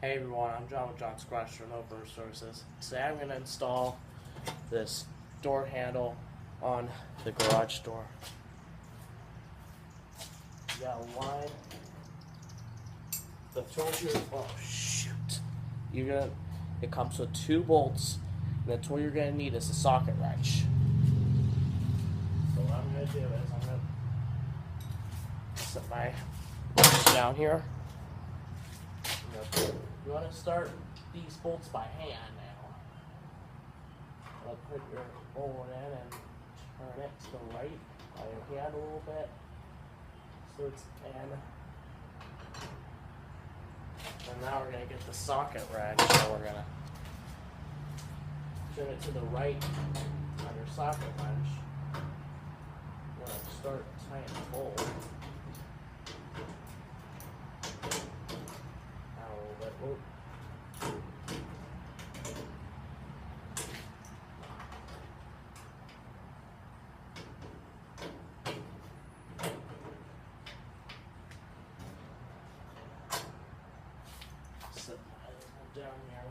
Hey everyone, I'm John with John's Garage Door and Opener Services. Today I'm going to install this door handle on the garage door. You gotta line the filter. Oh shoot! It comes with 2 bolts, and the tool you're going to need is a socket wrench. So what I'm going to do is I'm going to set my wrench down here. You want to start these bolts by hand now. I'll put your bolt in and turn it to the right by your hand a little bit. So it's in. And now we're going to get the socket wrench. So we're going to turn it to the right on your socket wrench. We're going to start tightening the bolt. Oh. Set that down here.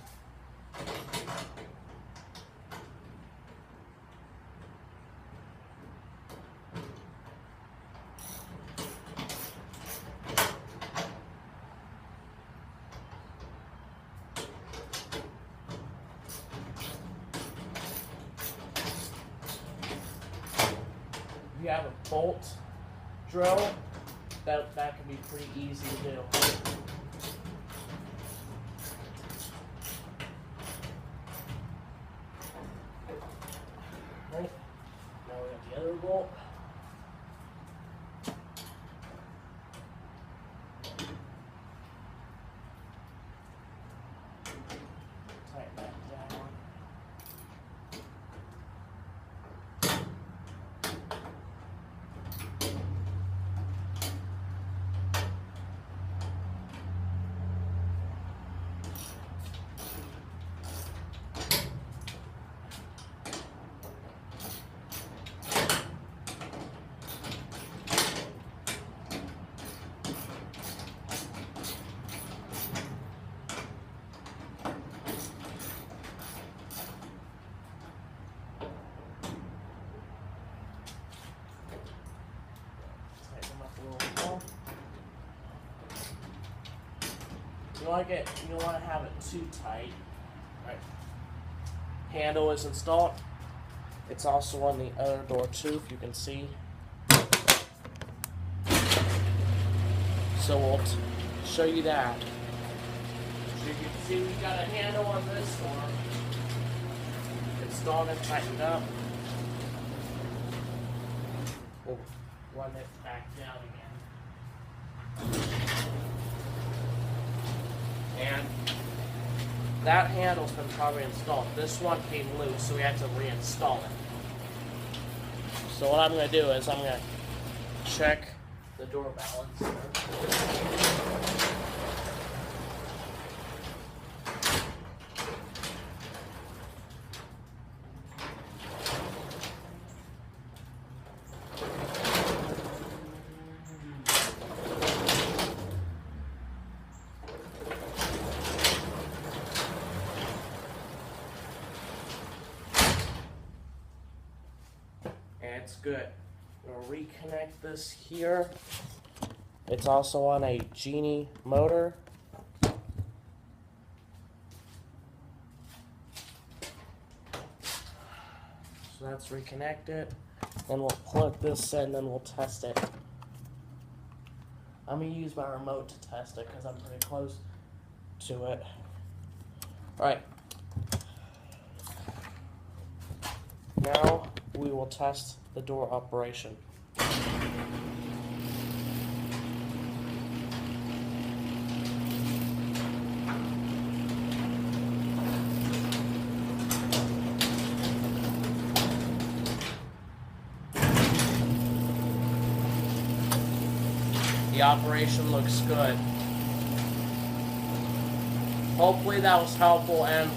If you have a bolt drill, that can be pretty easy to do. Right. Now we have the other bolt. Tighten that down. You don't want to have it too tight. Right. Handle is installed. It's also on the other door too, if you can see. So we'll show you that. So you can see we got a handle on this door. Installed and tightened up. We'll run it back down again. And that handle's been probably installed. This one came loose, so we had to reinstall it. So what I'm going to do is I'm going to check the door balance. And it's good. We'll reconnect this here. It's also on a Genie motor. So that's reconnected. Then we'll plug this in and we'll test it. I'm going to use my remote to test it because I'm pretty close to it. Alright. Now we will test the door operation. The operation looks good. Hopefully that was helpful, and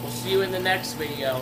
we'll see you in the next video.